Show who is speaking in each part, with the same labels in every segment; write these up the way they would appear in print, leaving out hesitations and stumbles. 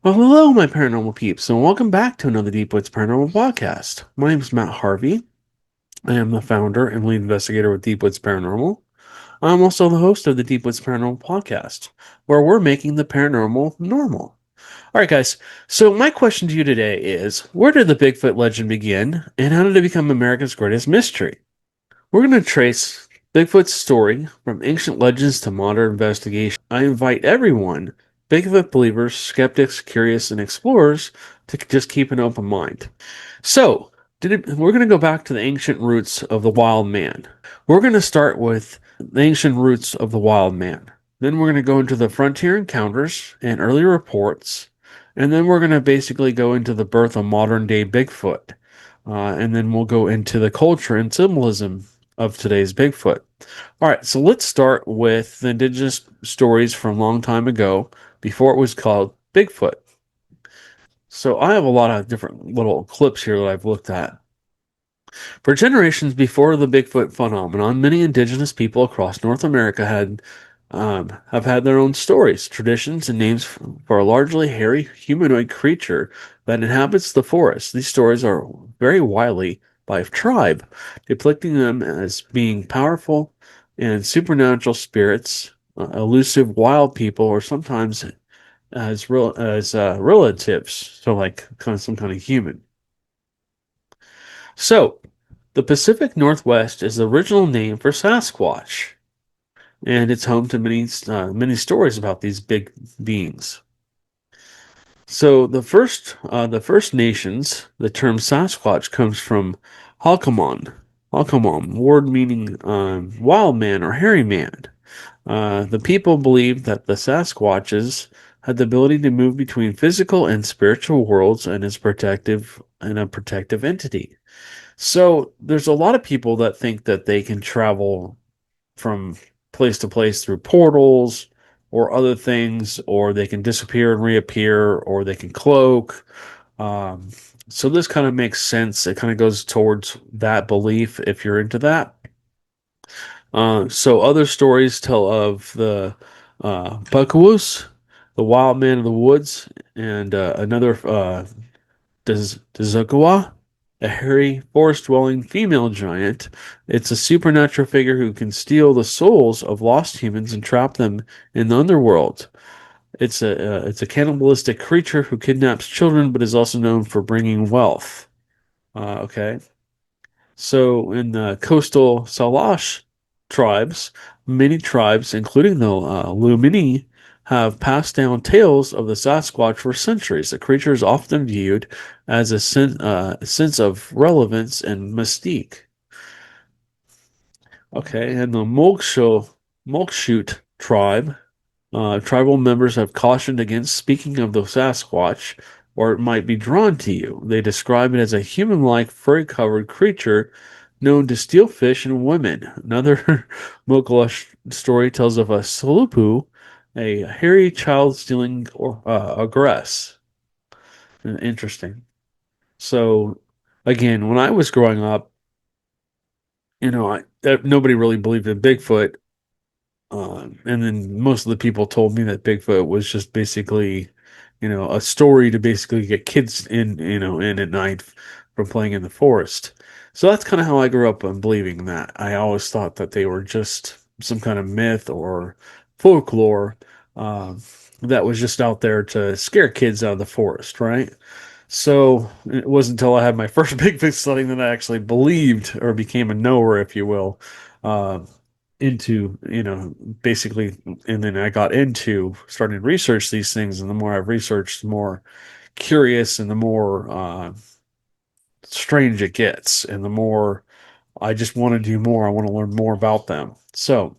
Speaker 1: Well, hello, my paranormal peeps, and welcome back to another Deep Woods Paranormal podcast. My name is Matt Harvey. I am the founder and lead investigator with Deep Woods Paranormal. I'm also the host of the Deep Woods Paranormal podcast, where we're making the paranormal normal. All right, guys. So my question to you today is, where did the Bigfoot legend begin, and how did it become America's greatest mystery? We're going to trace Bigfoot's story from ancient legends to modern investigation. I invite everyone, Bigfoot believers, skeptics, curious, and explorers, to just keep an open mind. So, we're going to go back to the ancient roots of the wild man. We're going to start with the ancient roots of the wild man. Then we're going to go into the frontier encounters and early reports. And then we're going to basically go into the birth of modern day Bigfoot. And then we'll go into the culture and symbolism of today's Bigfoot. All right, so let's start with the indigenous stories from a long time ago, before it was called Bigfoot. So I have a lot of different little clips here that I've looked at. For generations before the Bigfoot phenomenon, many indigenous people across North America have had their own stories, traditions, and names for a largely hairy humanoid creature that inhabits the forest. These stories are very widely by tribe, depicting them as being powerful and supernatural spirits, elusive wild people, or sometimes as relatives, so like kind of some kind of human. So, the Pacific Northwest is the original name for Sasquatch, and it's home to many stories about these big beings. So the First Nations, the term Sasquatch comes from Halkamon, Halkamon, word meaning wild man or hairy man. The people believed that the Sasquatches had the ability to move between physical and spiritual worlds and a protective entity. So there's a lot of people that think that they can travel from place to place through portals or other things, or they can disappear and reappear, or they can cloak. Um, so this kind of makes sense. It kind of goes towards that belief if you're into that. So other stories tell of the Pukwudgie, the wild man of the woods, and another Dezakawa, a hairy, forest-dwelling female giant. It's a supernatural figure who can steal the souls of lost humans and trap them in the underworld. It's a cannibalistic creature who kidnaps children, but is also known for bringing wealth. Okay, so in the coastal Salish tribes, many tribes, including the Lumini, have passed down tales of the Sasquatch for centuries. The creature is often viewed as a sense of relevance and mystique. Okay, and the Mulkshoot tribe, tribal members have cautioned against speaking of the Sasquatch, or it might be drawn to you. They describe it as a human-like, furry-covered creature known to steal fish and women. Another Mokla story tells of a Salupu, a hairy child stealing aggress. Interesting. So, again, when I was growing up, nobody really believed in Bigfoot. And then most of the people told me that Bigfoot was just basically, a story to basically get kids in at night from playing in the forest. So that's kind of how I grew up on believing that. I always thought that they were just some kind of myth or folklore uh, that was just out there to scare kids out of the forest, right? So it wasn't until I had my first Bigfoot sighting that I actually believed or became a knower, if you will. Uh, into, basically, and then I got into starting to research these things, and the more I've researched, the more curious and the more strange it gets, and the more I just want to do more. I want to learn more about them. So,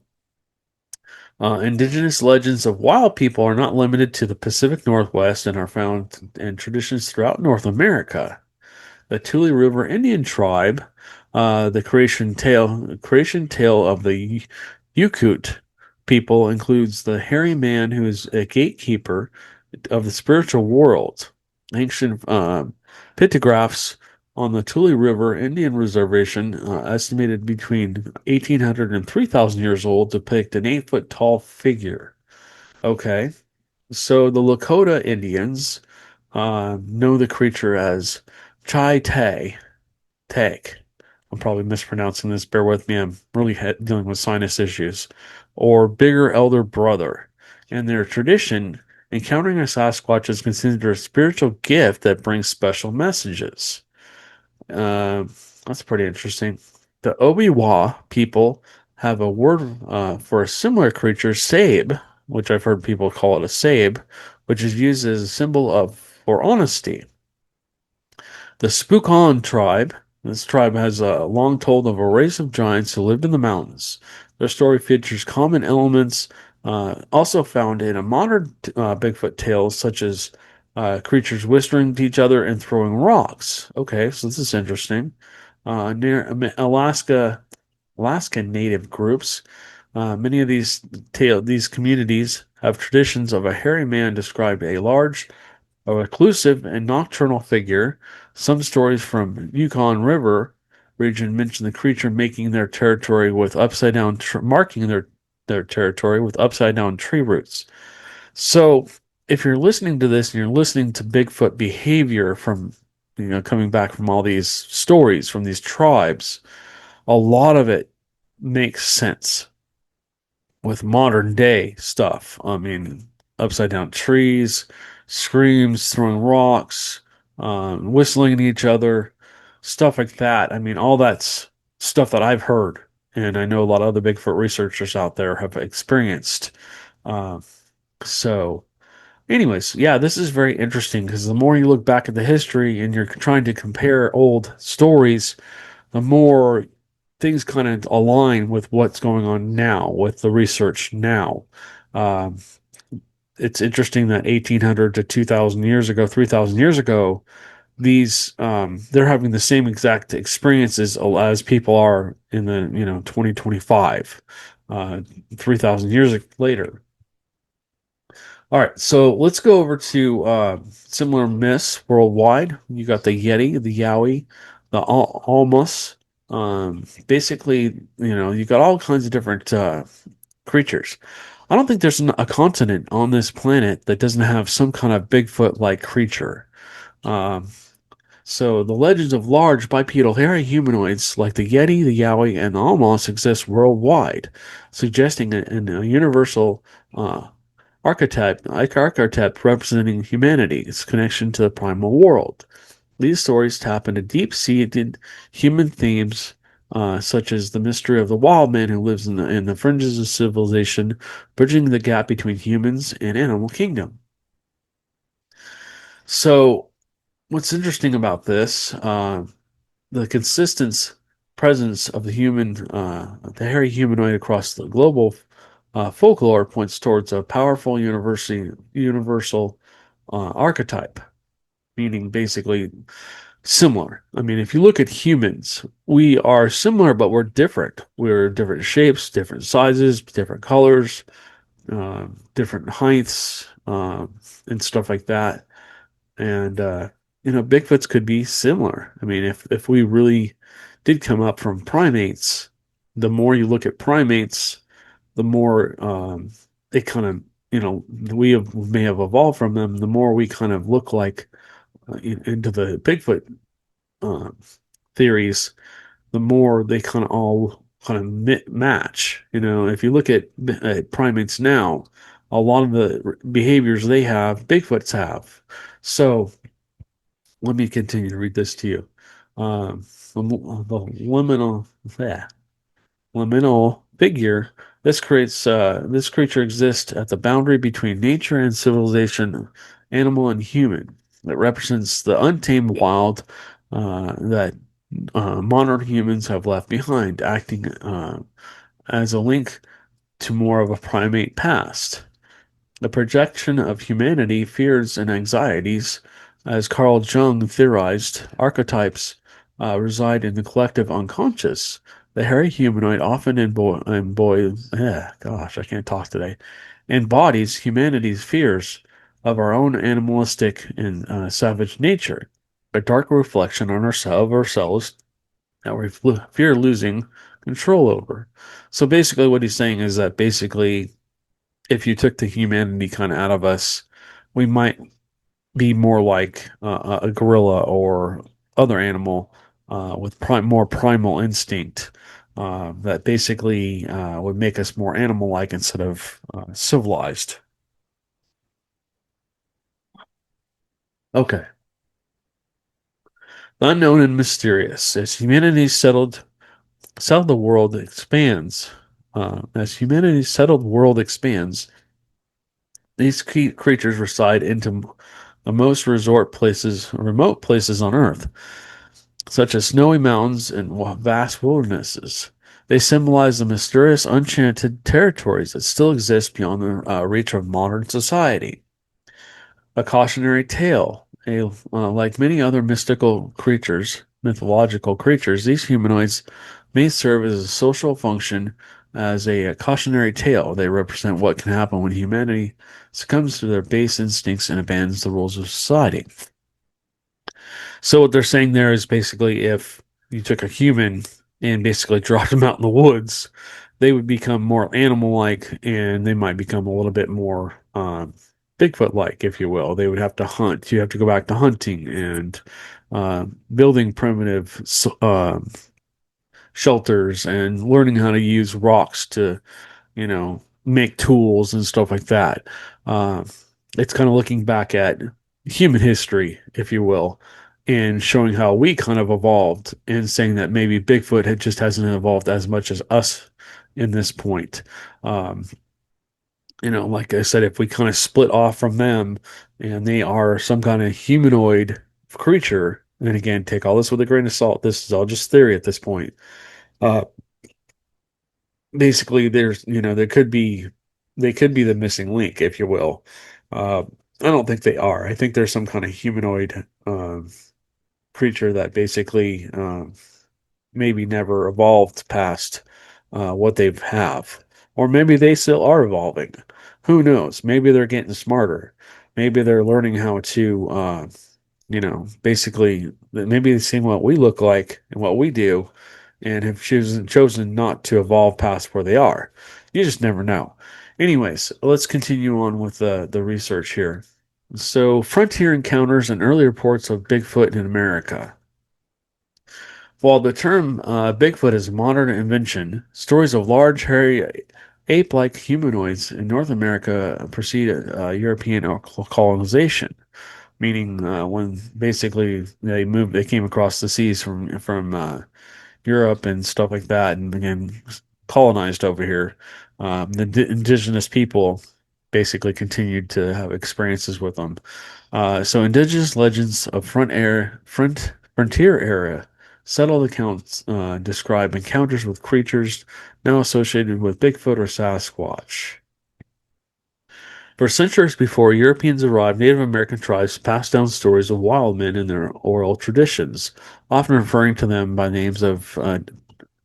Speaker 1: indigenous legends of wild people are not limited to the Pacific Northwest and are found in traditions throughout North America. The Tule River Indian tribe, the creation tale of the Yukut people includes the hairy man who is a gatekeeper of the spiritual world. Ancient pictographs on the Tule River Indian Reservation, estimated between 1800 and 3000 years old, depict an 8 foot tall figure. Okay, so the Lakota Indians know the creature as Chai Tay. Tag. I'm probably mispronouncing this. Bear with me. I'm really dealing with sinus issues. Or bigger elder brother. In their tradition, encountering a Sasquatch is considered a spiritual gift that brings special messages. Uh, that's pretty interesting. The Obi-Wa people have a word for a similar creature, sabe, which I've heard people call it a sabe, which is used as a symbol of for honesty. The Spokane tribe. This tribe has long told of a race of giants who lived in the mountains. Their story features common elements also found in a modern Bigfoot tales, such as creatures whispering to each other and throwing rocks. Okay, so this is interesting. Near Alaskan native groups, many of these communities have traditions of a hairy man described a large a reclusive and nocturnal figure. Some stories from Yukon River region mention the creature making their territory with upside down, marking their territory with upside down tree roots. So, if you're listening to this and you're listening to Bigfoot behavior from, coming back from all these stories from these tribes, a lot of it makes sense with modern day stuff. I mean, upside down trees, screams, throwing rocks, whistling at each other, stuff like that. I mean, all that's stuff that I've heard, and I know a lot of other Bigfoot researchers out there have experienced. Uh, so, anyways, yeah, this is very interesting because the more you look back at the history and you're trying to compare old stories, the more things kind of align with what's going on now with the research now. Um, it's interesting that 1800 to 2000 years ago, 3000 years ago, these they're having the same exact experiences as people are in the 2025, 3000 years later. All right, so let's go over to similar myths worldwide. You got the Yeti, the Yowie, the Almas. Basically, you got all kinds of different creatures. I don't think there's a continent on this planet that doesn't have some kind of Bigfoot-like creature. Um, so the legends of large bipedal hairy humanoids like the Yeti, the Yowie, and the Almas exist worldwide, suggesting a universal archetype representing humanity's connection to the primal world. These stories tap into deep-seated human themes, such as the mystery of the wild man who lives in the fringes of civilization, bridging the gap between humans and animal kingdom. So, what's interesting about this, the consistent presence of the hairy humanoid across the global folklore points towards a powerful universal archetype, meaning basically similar. I mean, if you look at humans, we are similar, but we're different. We're different shapes, different sizes, different colors, different heights, and stuff like that. And Bigfoots could be similar. I mean, if we really did come up from primates, the more you look at primates, the more they kind of may have evolved from them. The more we kind of look like into the Bigfoot uh, theories, the more they kind of all kind of match. If you look at primates now, a lot of the behaviors they have, Bigfoots have. So let me continue to read this to you. The liminal figure. This creature exists at the boundary between nature and civilization, animal and human. It represents the untamed wild that modern humans have left behind, acting as a link to more of a primate past. The projection of humanity, fears, and anxieties, as Carl Jung theorized, archetypes reside in the collective unconscious. The hairy humanoid often gosh, I can't talk today, embodies humanity's fears of our own animalistic and savage nature, a dark reflection on ourselves that we fear losing control over. So basically, what he's saying is that basically if you took the humanity kind of out of us, we might be more like a gorilla or other animal with more primal instinct that basically would make us more animal-like instead of civilized. Okay. Unknown and mysterious. Settled the world expands. As humanity's settled world expands, these creatures reside into the most remote places on Earth, such as snowy mountains and vast wildernesses. They symbolize the mysterious, enchanted territories that still exist beyond the reach of modern society. A cautionary tale. Like many other mythological creatures, these humanoids may serve as a social function as a cautionary tale. They represent what can happen when humanity succumbs to their base instincts and abandons the rules of society. So what they're saying there is basically if you took a human and basically dropped them out in the woods, they would become more animal-like and they might become a little bit more Bigfoot-like, if you will. They would have to hunt. You have to go back to hunting and building primitive shelters and learning how to use rocks to make tools and stuff like that. Uh, it's kind of looking back at human history, if you will, and showing how we kind of evolved and saying that maybe Bigfoot just hasn't evolved as much as us in this point. Um, like I said, if we kind of split off from them and they are some kind of humanoid creature, and again, take all this with a grain of salt. This is all just theory at this point. Uh, Basically there's they could be the missing link, if you will. uh I don't think they are. I think there's some kind of humanoid creature that basically maybe never evolved past what they have, or maybe they still are evolving. Who knows? Maybe they're getting smarter. Maybe they're learning how to basically maybe they've seen what we look like and what we do and have chosen not to evolve past where they are. You just never know. Anyways, let's continue on with the research here. So, frontier encounters and early reports of Bigfoot in America. While the term Bigfoot is a modern invention, stories of large, hairy, ape like humanoids in North America preceded European colonization, meaning when basically they came across the seas from Europe and stuff like that, and began colonized over here. The indigenous people basically continued to have experiences with them. So indigenous legends of frontier era settled accounts describe encounters with creatures now associated with Bigfoot or Sasquatch. For centuries before Europeans arrived, Native American tribes passed down stories of wild men in their oral traditions, often referring to them by names of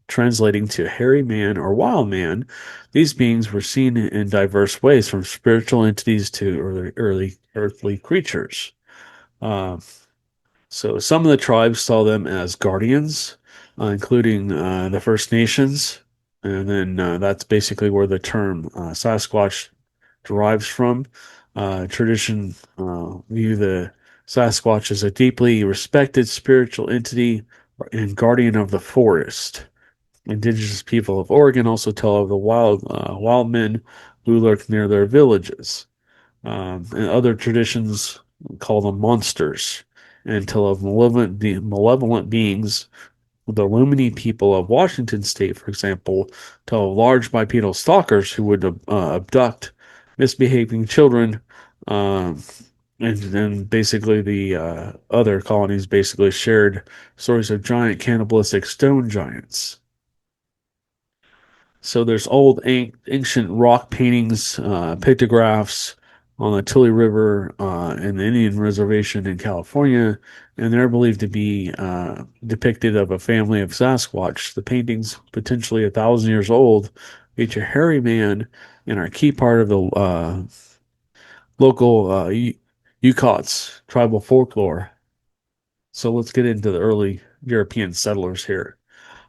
Speaker 1: translating to hairy man or wild man. These beings were seen in diverse ways, from spiritual entities to early earthly creatures. Uh, so some of the tribes saw them as guardians, including the First Nations, and then that's basically where the term Sasquatch derives from. Tradition view the Sasquatch as a deeply respected spiritual entity and guardian of the forest. Indigenous people of Oregon also tell of the wild men who lurk near their villages. And other traditions call them monsters and tell of malevolent beings. The Lumini people of Washington state, for example, tell of large bipedal stalkers who would abduct misbehaving children. Um, and then basically the other colonies basically shared stories of giant cannibalistic stone giants. So there's old ancient rock paintings, pictographs on the Tule River in the Indian Reservation in California, and they're believed to be depicted of a family of Sasquatch. The paintings, potentially 1,000 years old, feature hairy man and are a key part of the local Yukots tribal folklore. So let's get into the early European settlers here.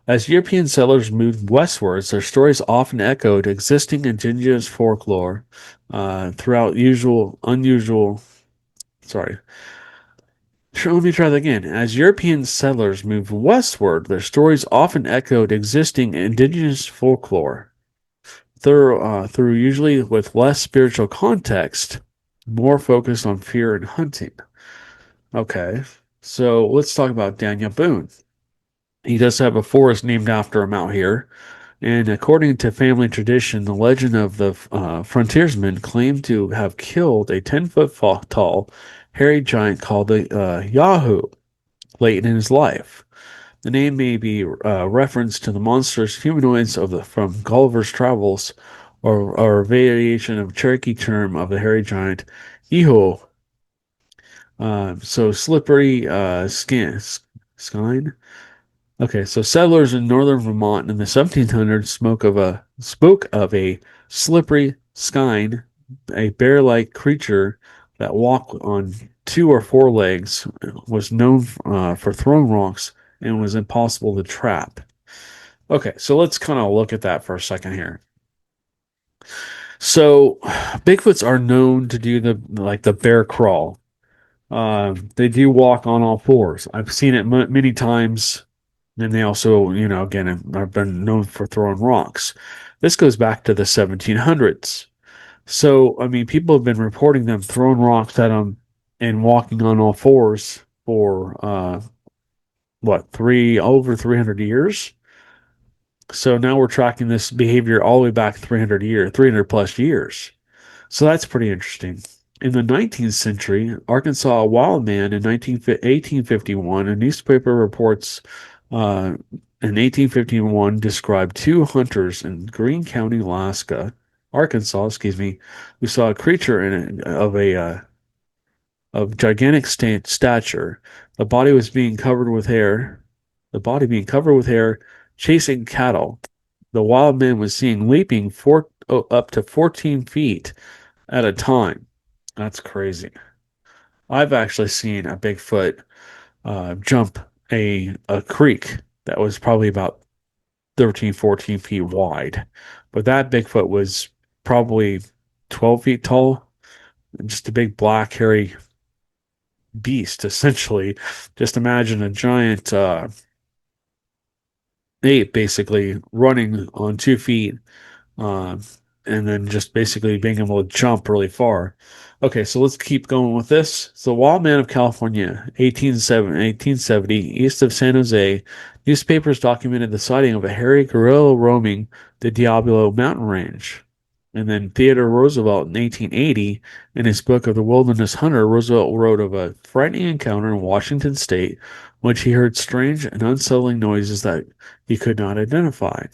Speaker 1: As European settlers moved westwards, their stories often echoed existing indigenous folklore throughout unusual Sorry. Sure, let me try that again. As European settlers moved westward, their stories often echoed existing indigenous folklore, through usually with less spiritual context, more focused on fear and hunting. Okay, so let's talk about Daniel Boone. He does have a forest named after him out here. And according to family tradition, the legend of the frontiersman claimed to have killed a 10-foot tall, hairy giant called the Yahoo late in his life. The name may be reference to the monstrous humanoids from Gulliver's Travels, or a variation of Cherokee term of the hairy giant Iho. So slippery skin. Okay, so settlers in northern Vermont in the 1700s spoke of a slippery skine, a bear-like creature that walked on two or four legs, was known for throwing rocks, and was impossible to trap. Okay, so let's kind of look at that for a second here. So, Bigfoots are known to do the bear crawl. They do walk on all fours. I've seen it many times. And they also, again, have been known for throwing rocks. This goes back to the 1700s. So, I mean, people have been reporting them throwing rocks at them and walking on all fours for over 300 years. So now we're tracking this behavior all the way back 300 plus years. So that's pretty interesting. In the 19th century, Arkansas wild man in 1851, a newspaper reports in 1851 described two hunters in Greene County, Arkansas, excuse me, who saw a creature of gigantic stature. The body was being covered with hair. The body being covered with hair, chasing cattle. The wild man was seen leaping up to 14 feet at a time. That's crazy. I've actually seen a Bigfoot jump a creek that was probably about 13, 14 feet wide. But that Bigfoot was probably 12 feet tall. Just a big black, hairy beast, essentially. Just imagine a giant ape basically running on 2 feet, uh, and then just basically being able to jump really far. Okay, so let's keep going with this. So, Wild Man of California, 1870, east of San Jose, newspapers documented the sighting of a hairy gorilla roaming the Diablo mountain range. And then Theodore Roosevelt in 1880, in his book of the Wilderness Hunter, Roosevelt wrote of a frightening encounter in Washington state, in which he heard strange and unsettling noises that he could not identify,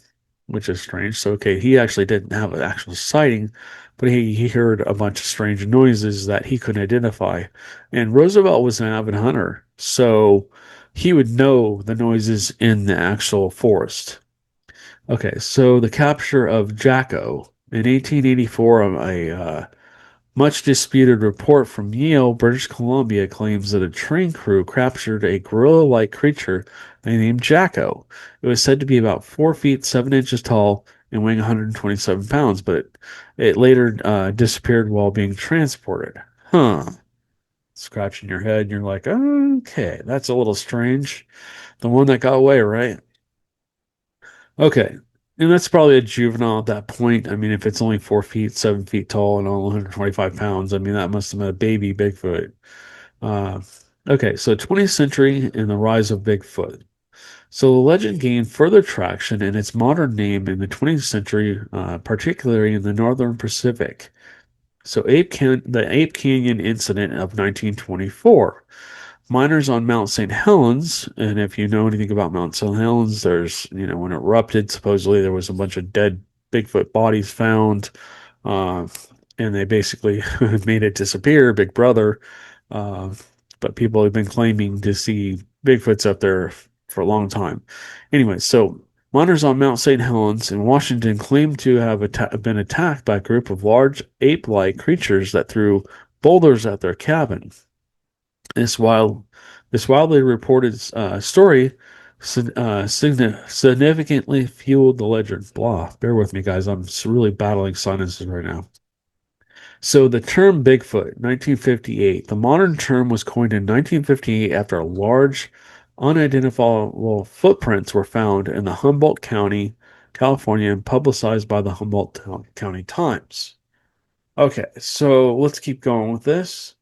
Speaker 1: which is strange. So, okay, he actually didn't have an actual sighting, but he heard a bunch of strange noises that he couldn't identify. And Roosevelt was an avid hunter, so he would know the noises in the actual forest. Okay, so the capture of Jacko. In 1884, a much disputed report from Yale, British Columbia, claims that a train crew captured a gorilla-like creature they named Jacko. It was said to be about 4 feet 7 inches tall and weighing 127 pounds, but it later disappeared while being transported. Huh. Scratching your head, and you're like, okay, that's a little strange. The one that got away, right? Okay. And that's probably a juvenile at that point. I mean, if it's only 4 feet, 7 feet tall, and only 125 pounds, I mean, that must have been a baby Bigfoot. Uh, okay, so 20th century and the rise of Bigfoot. So the legend gained further traction in its modern name in the 20th century, particularly in the northern Pacific. So the Ape Canyon incident of 1924. Miners on Mount St. Helens, and if you know anything about Mount St. Helens, when it erupted, supposedly there was a bunch of dead Bigfoot bodies found, uh, and they basically made it disappear, Big Brother. Uh, but people have been claiming to see Bigfoots up there for a long time. Anyway, so miners on Mount St. Helens in Washington claim to have been attacked by a group of large ape-like creatures that threw boulders at their cabin. This wild, this wildly reported story significantly fueled the legend. Blah. Bear with me, guys. I'm really battling sinuses right now. So the term Bigfoot, 1958, the modern term was coined in 1958 after large, unidentifiable footprints were found in the Humboldt County, California, and publicized by the County Times. Okay, so let's keep going with this.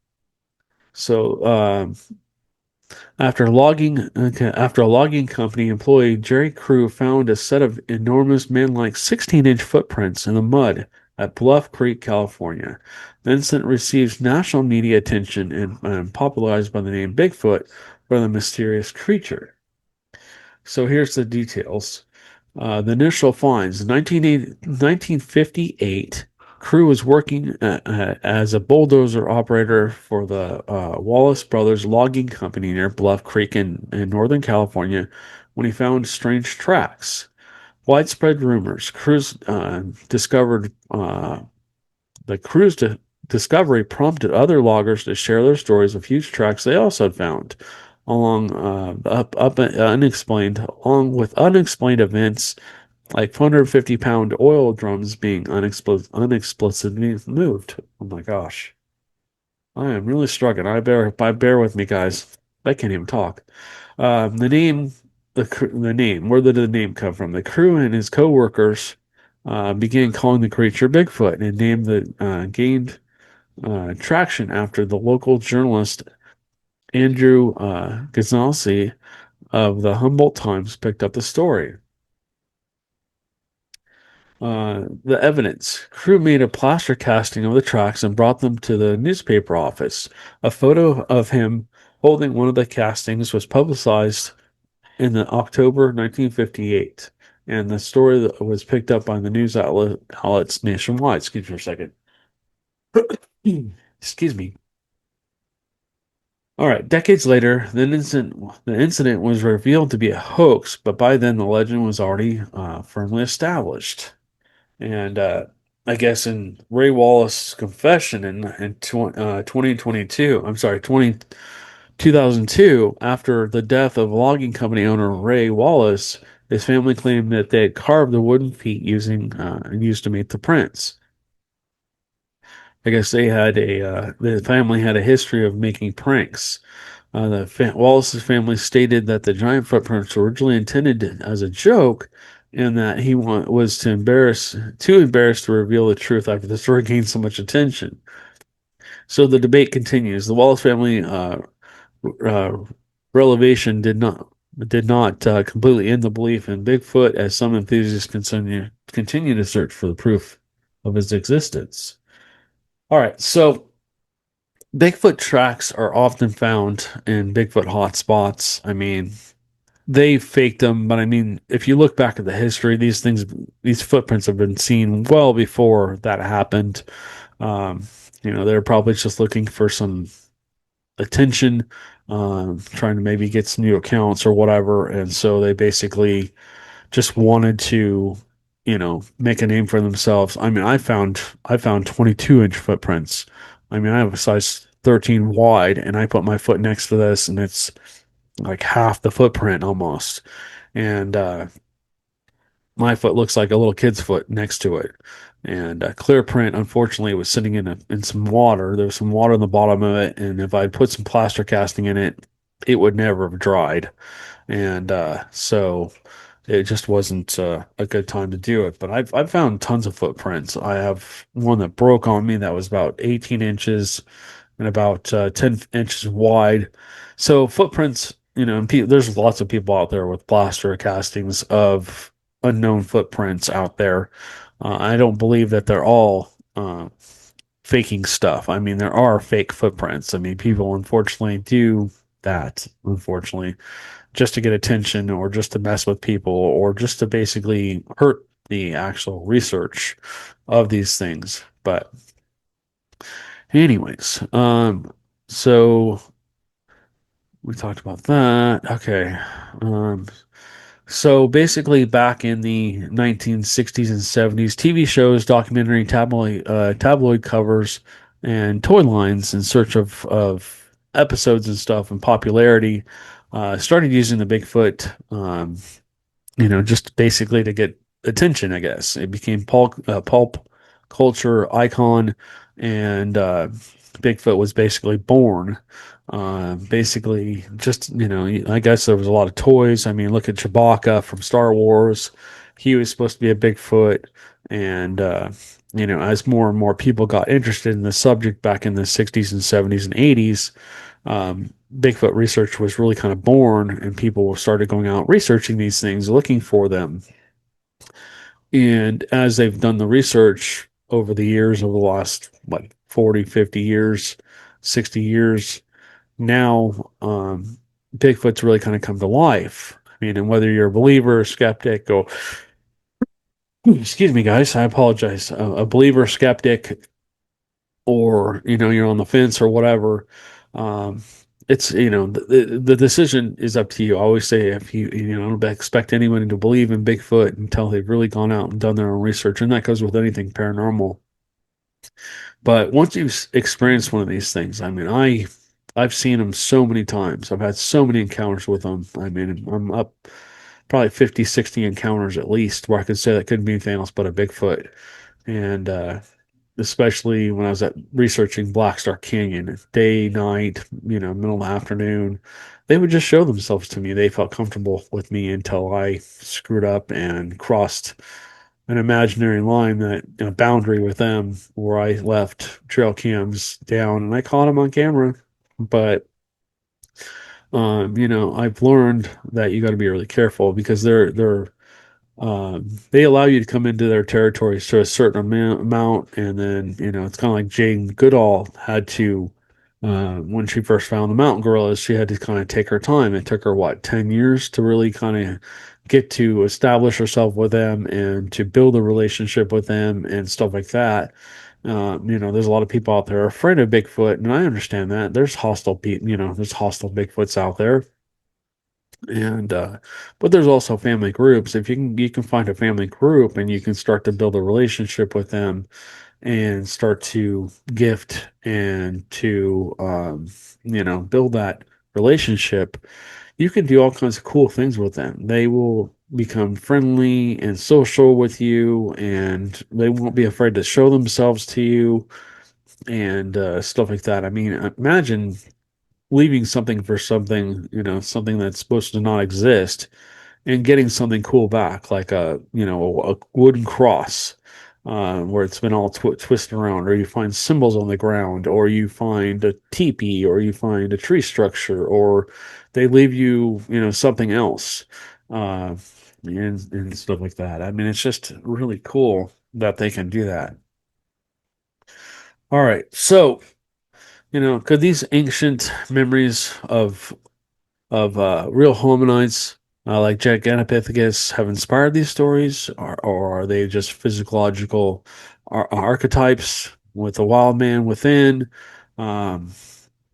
Speaker 1: So, after a logging company employee, Jerry Crew found a set of enormous man-like 16-inch footprints in the mud at Bluff Creek, California. The incident receives national media attention and popularized by the name Bigfoot for the mysterious creature. So here's the details. The initial finds: 1958, Crew was working as a bulldozer operator for the Wallace Brothers Logging Company near Bluff Creek in Northern California when he found strange tracks. Widespread rumors. The crew's discovery prompted other loggers to share their stories of huge tracks they also had found, along with unexplained events like 450-pound oil drums being unexplicitly moved. Oh my gosh. I am really struggling. Bear with me, guys. I can't even talk. The name, the name, where did the name come from? The crew and his co-workers began calling the creature Bigfoot, and named that gained traction after the local journalist Andrew Gazalsi of the Humboldt Times picked up the story. The evidence. Crew made a plaster casting of the tracks and brought them to the newspaper office. A photo of him holding one of the castings was publicized in the October 1958, and the story was picked up by the news outlets nationwide. Excuse me for a second. Excuse me. All right. Decades later, the incident was revealed to be a hoax, but by then the legend was already firmly established. And I guess in Ray Wallace's confession in 2022, I'm sorry, 2002, after the death of logging company owner Ray Wallace, his family claimed that they had carved the wooden feet used to make the prints. I guess the family had a history of making pranks. Wallace's family stated that the giant footprints were originally intended as a joke, and that was too embarrassed to reveal the truth after the story gained so much attention. So the debate continues. The Wallace family uh, revelation did not completely end the belief in Bigfoot, as some enthusiasts continue to search for the proof of his existence. All right, so Bigfoot tracks are often found in Bigfoot hotspots. I mean, they faked them, but I mean, if you look back at the history, these footprints have been seen well before that happened. Um, they're probably just looking for some attention, trying to maybe get some new accounts or whatever, and so they basically just wanted to, make a name for themselves. I mean, I found 22-inch footprints. I mean, I have a size 13 wide, and I put my foot next to this, and it's like half the footprint almost. And my foot looks like a little kid's foot next to it. And clear print, unfortunately, it was sitting in some water. There was some water in the bottom of it, and if I'd put some plaster casting in it, it would never have dried. And so it just wasn't a good time to do it. But I've found tons of footprints. I have one that broke on me that was about 18 inches and about 10 inches wide. So footprints, and there's lots of people out there with plaster castings of unknown footprints out there. I don't believe that they're all faking stuff. I mean, there are fake footprints. I mean, people unfortunately do that, unfortunately, just to get attention or just to mess with people or just to basically hurt the actual research of these things. But anyways, so we talked about that. Okay. Um, so basically, back in the 1960s and 70s, TV shows, documentary, tabloid covers, and toy lines in search of episodes and stuff and popularity started using the Bigfoot, just basically to get attention, I guess. It became pulp culture icon, and Bigfoot was basically born. Basically, just, I guess there was a lot of toys. I mean, look at Chewbacca from Star Wars. He was supposed to be a Bigfoot. And, as more and more people got interested in the subject back in the 60s and 70s and 80s, Bigfoot research was really kind of born, and people started going out researching these things, looking for them. And as they've done the research over the years, over the last, 40, 50 years, 60 years, now Bigfoot's really kind of come to life. I mean, and whether you're a believer or skeptic, or excuse me, guys, I apologize, a believer, skeptic, or you're on the fence or whatever, um, it's the decision is up to you. I always say, if don't expect anyone to believe in Bigfoot until they've really gone out and done their own research, and that goes with anything paranormal. But once you've experienced one of these things, I mean, I've seen them so many times. I've had so many encounters with them. I mean, I'm up probably 50, 60 encounters at least, where I could say that couldn't be anything else but a Bigfoot. And especially when I was researching Black Star Canyon, day, night, middle of the afternoon, they would just show themselves to me. They felt comfortable with me until I screwed up and crossed an imaginary line, that a boundary with them, where I left trail cams down and I caught them on camera. But I've learned that you got to be really careful, because they allow you to come into their territories to a certain amount, and then it's kind of like Jane Goodall had to, when she first found the mountain gorillas, she had to kind of take her time. It took her, 10 years to really kind of get to establish herself with them and to build a relationship with them and stuff like that. There's a lot of people out there afraid of Bigfoot, and I understand that. There's hostile people, there's hostile Bigfoots out there. And but there's also family groups. If you can find a family group, and you can start to build a relationship with them, and start to gift, and to build that relationship, you can do all kinds of cool things with them. They will become friendly and social with you, and they won't be afraid to show themselves to you, and stuff like that. I mean, imagine leaving something for something, something that's supposed to not exist, and getting something cool back, like a wooden cross, where it's been all twisted around, or you find symbols on the ground, or you find a teepee, or you find a tree structure, or they leave you, something else, uh, and stuff like that. I mean, it's just really cool that they can do that. All right, so could these ancient memories of real hominids, like Gigantopithecus, have inspired these stories, or are they just physiological archetypes with a wild man within? Um,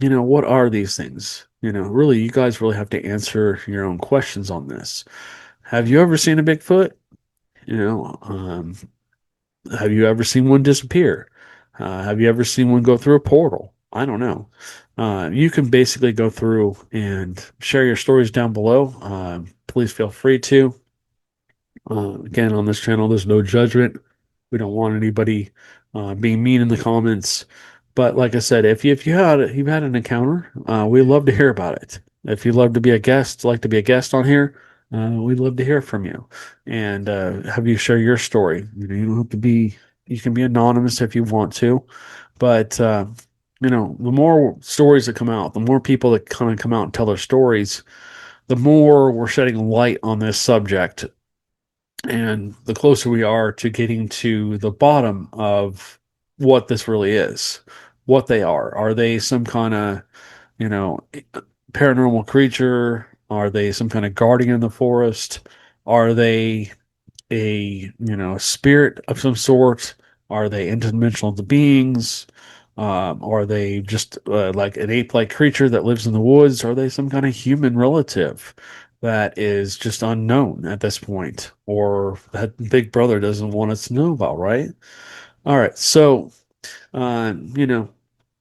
Speaker 1: what are these things? Really, you guys really have to answer your own questions on this. Have you ever seen a Bigfoot? You know, um, have you ever seen one disappear? Have you ever seen one go through a portal? I don't know. You can basically go through and share your stories down below. Please feel free to. Again, on this channel, there's no judgment. We don't want anybody being mean in the comments. But like I said, if you've had an encounter, we'd love to hear about it. If you'd love to be a guest, like to be a guest on here, we'd love to hear from you, and have you share your story. You don't have to be. You can be anonymous if you want to, but the more stories that come out, the more people that kind of come out and tell their stories, the more we're shedding light on this subject, and the closer we are to getting to the bottom of what this really is, what they are. Are they some kind of, you know, paranormal creature? Are they some kind of guardian in the forest? Are they a spirit of some sort? Are they interdimensional beings? Are they just like an ape-like creature that lives in the woods? Are they some kind of human relative that is just unknown at this point, or that Big Brother doesn't want us to know about? Right. All right. So, uh, you know,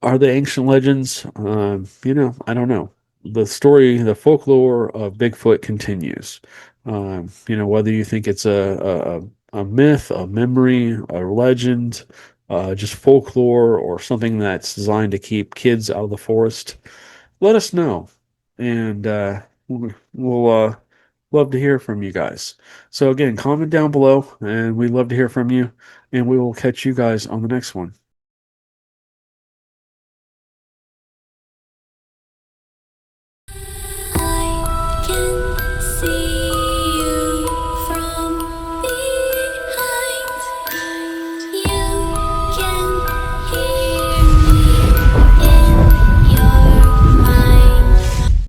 Speaker 1: are they ancient legends? I don't know. The story, the folklore of Bigfoot continues. Whether you think it's a myth, a memory, a legend, just folklore, or something that's designed to keep kids out of the forest, let us know. And we'll love to hear from you guys. So, again, comment down below, and we'd love to hear from you. And we will catch you guys on the next one.